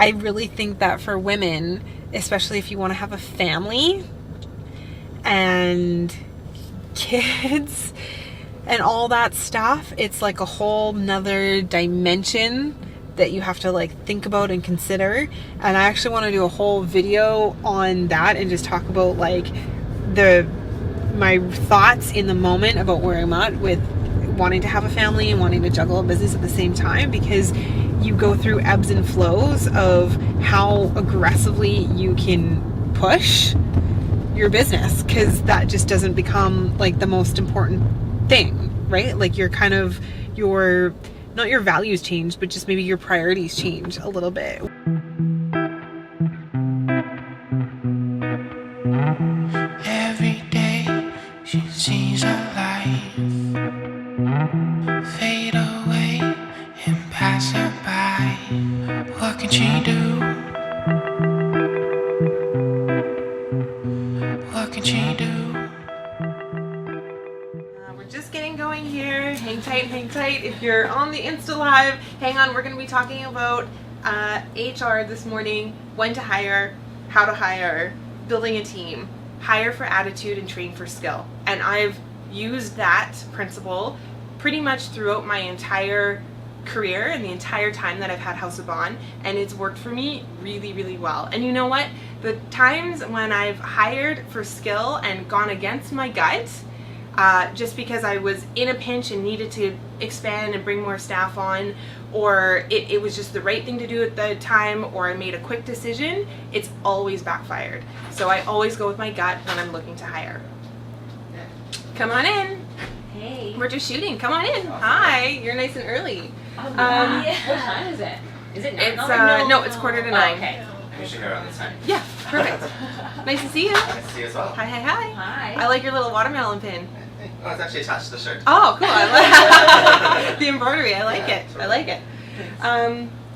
I really think that for women, especially if you want to have a family and kids and all that stuff, it's like a whole nother dimension that you have to like think about and consider. And I actually want to do a whole video on that and just talk about like my thoughts in the moment about where I'm at with wanting to have a family and wanting to juggle a business at the same time, because you go through ebbs and flows of how aggressively you can push your business, because that just doesn't become like the most important thing, right? Like you're kind of not your values change, but just maybe your priorities change a little bit. Every day she sees her life fade away and pass her by. What can she do? What can she do? We're just getting going here. Hang tight, hang tight. If you're on the Insta Live, hang on. We're going to be talking about HR this morning, when to hire, how to hire, building a team, hire for attitude and train for skill. And I've used that principle pretty much throughout my entire career and the entire time that I've had House of Bohn, and it's worked for me really, really well. And you know what? The times when I've hired for skill and gone against my gut, just because I was in a pinch and needed to expand and bring more staff on, or it was just the right thing to do at the time, or I made a quick decision, it's always backfired. So I always go with my gut when I'm looking to hire. Come on in. Hey. We're just shooting. Come on in. Hi. You're nice and early. Oh, yeah. What time is it? Is it 9? It's no, it's 8:45. Oh, okay. We should go around this time. Yeah, perfect. Nice to see you. Nice to see you as well. Hi, hi, hi. Hi. I like your little watermelon pin. Oh, it's actually attached to the shirt. Oh, cool. I like the embroidery. I like it. I like it.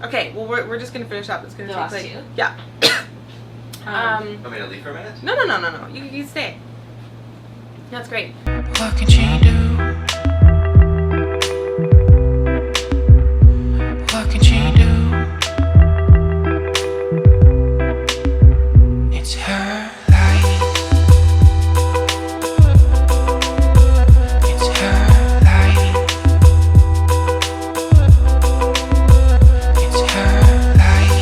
Okay, well, we're just gonna finish up. It's gonna The take last like two? yeah. Want me to leave for a minute? No. You stay. That's great. What can she do? What can she do? It's her life. It's her life. It's her life.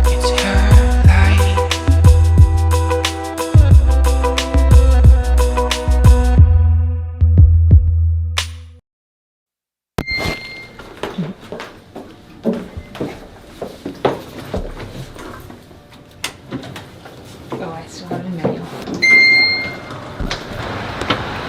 It's her life. Oh, I still have it in manual.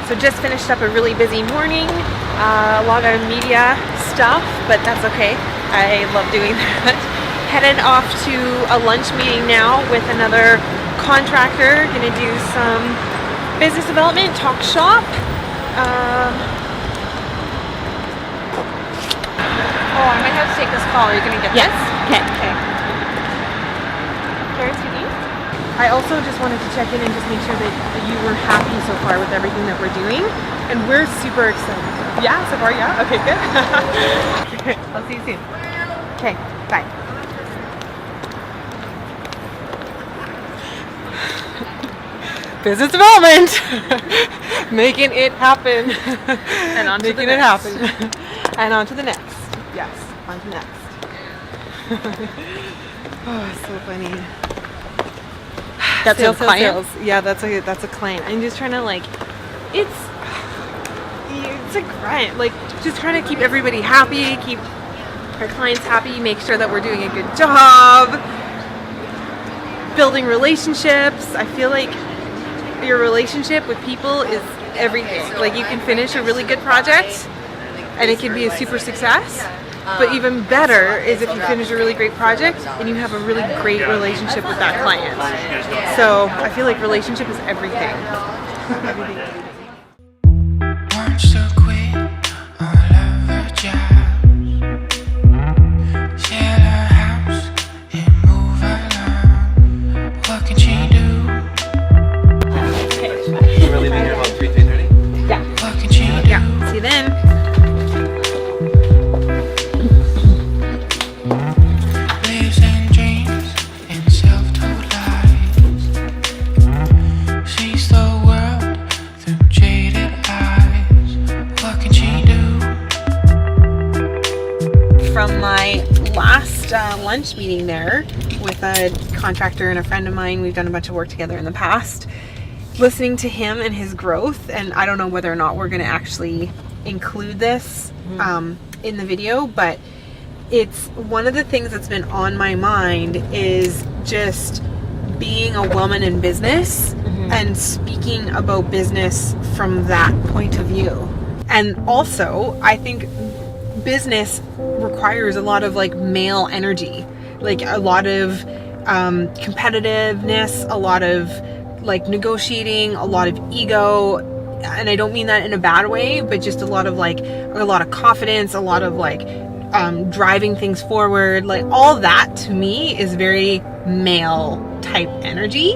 So just finished up a really busy morning. A lot of media stuff, but that's okay. I love doing that. Headed off to a lunch meeting now with another contractor. Gonna do some business development, talk shop. Oh, I might have to take this call. Are you gonna get this? Okay. Karin speaking. I also just wanted to check in and just make sure that you were happy so far with everything that we're doing, and we're super excited. Yeah, so far, yeah. Okay, good. I'll see you soon. Okay, bye. Business development, making it happen, and on to the next. Happen, and on to the next. Yes, on to the next. Oh, it's so funny. That's a client. Yeah, that's a client. I'm just trying to like, it's a grind. Like just trying to keep everybody happy, keep our clients happy, make sure that we're doing a good job, building relationships. I feel like your relationship with people is everything. Like you can finish a really good project and it can be a super success. But even better is if you finish a really great project and you have a really great relationship with that client. So I feel like relationship is everything. Wants to quit all of her jobs, sell her house and move along. What can she do? We're leaving here about 3:30. What can she do? Yeah, see you then. from my last lunch meeting there with a contractor and a friend of mine. We've done a bunch of work together in the past. Listening to him and his growth, and I don't know whether or not we're going to actually include this in the video, but it's one of the things that's been on my mind is just being a woman in business and speaking about business from that point of view. And also, I think business requires a lot of like male energy, like a lot of competitiveness, a lot of like negotiating, a lot of ego, and I don't mean that in a bad way, but just a lot of confidence, a lot of like driving things forward. Like all that to me is very male type energy,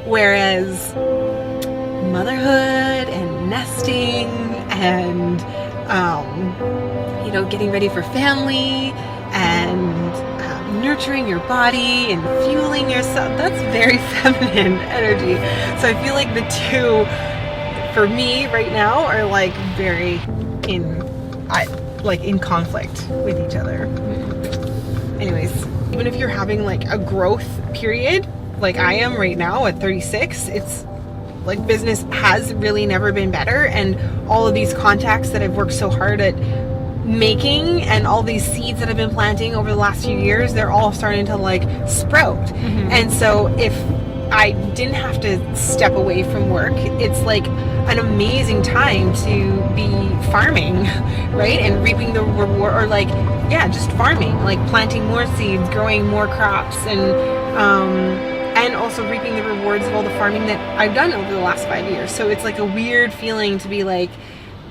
whereas motherhood and nesting and getting ready for family and nurturing your body and fueling yourself, that's very feminine energy. So I feel like the two for me right now are like very in conflict with each other. Anyways, even if you're having like a growth period like I am right now at 36, it's like business has really never been better, and all of these contacts that I've worked so hard at making and all these seeds that I've been planting over the last few years, they're all starting to like sprout. And so if I didn't have to step away from work, it's like an amazing time to be farming, right? And reaping the reward, or like, yeah, just farming, like planting more seeds, growing more crops, and also reaping the rewards of all the farming that I've done over the last 5 years. So it's like a weird feeling to be like,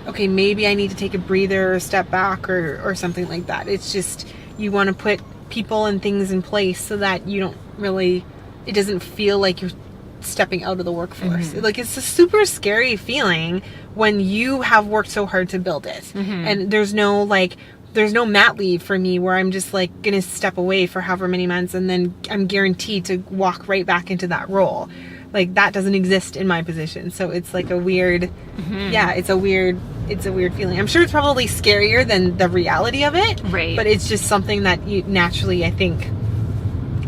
okay, maybe I need to take a breather or step back or something like that. It's just, you want to put people and things in place so that you don't really, it doesn't feel like you're stepping out of the workforce. Like it's a super scary feeling when you have worked so hard to build it. And there's no mat leave for me where I'm just like gonna step away for however many months and then I'm guaranteed to walk right back into that role. Like that doesn't exist in my position. So it's like a weird, it's a weird feeling. I'm sure it's probably scarier than the reality of it. Right. But it's just something that you naturally, I think,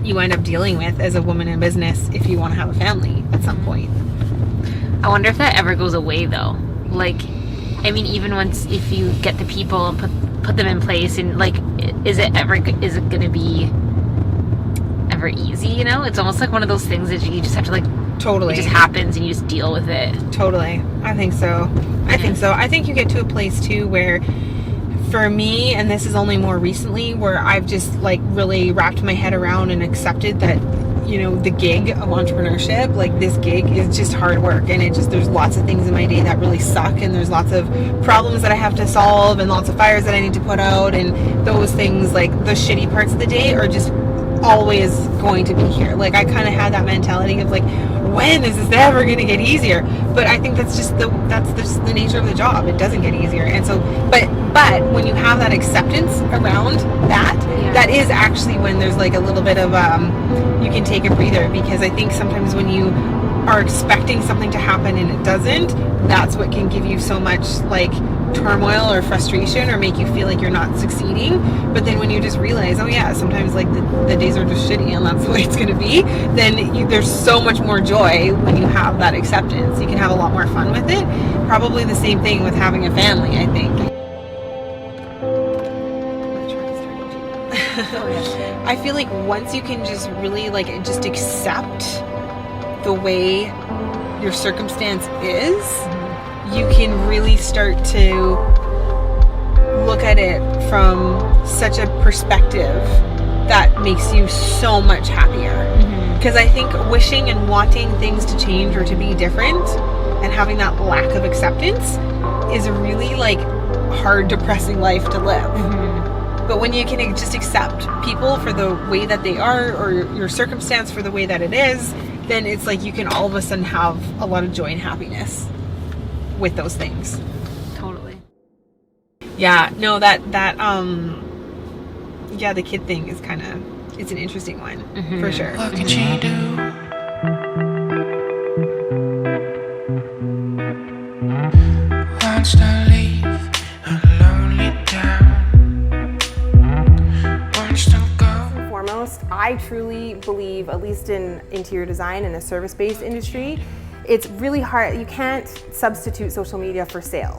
you end up dealing with as a woman in business if you want to have a family at some point. I wonder if that ever goes away though. Like, I mean, even once, if you get the people and put them in place, and like, is it going to be ever easy? You know, it's almost like one of those things that you just have to like. Totally. It just happens and you just deal with it. Totally. I think so. I think you get to a place too where, for me, and this is only more recently, where I've just like really wrapped my head around and accepted that, the gig of entrepreneurship, like this gig is just hard work, and there's lots of things in my day that really suck, and there's lots of problems that I have to solve and lots of fires that I need to put out, and those things, like the shitty parts of the day, are just always going to be here. Like I kind of had that mentality of like, when is this ever going to get easier? But I think that's just the nature of the job. It doesn't get easier. And so, but when you have that acceptance around that, that is actually when there's like a little bit of you can take a breather, because I think sometimes when you are expecting something to happen and it doesn't, that's what can give you so much like turmoil or frustration, or make you feel like you're not succeeding. But then when you just realize, oh yeah, sometimes like the days are just shitty and that's the way it's going to be, then there's so much more joy when you have that acceptance. You can have a lot more fun with it. Probably the same thing with having a family, I think. I feel like once you can just really like just accept the way your circumstance is, you can really start to look at it from such a perspective that makes you so much happier. Because I think wishing and wanting things to change or to be different and having that lack of acceptance is a really like hard, depressing life to live. But when you can just accept people for the way that they are, or your circumstance for the way that it is, then it's like you can all of a sudden have a lot of joy and happiness with those things. Totally. Yeah, no, the kid thing is kind of, it's an interesting one, for sure. What can she do? Wants to leave a lonely town. I truly believe, at least in interior design and a service-based industry, it's really hard. You can't substitute social media for sales.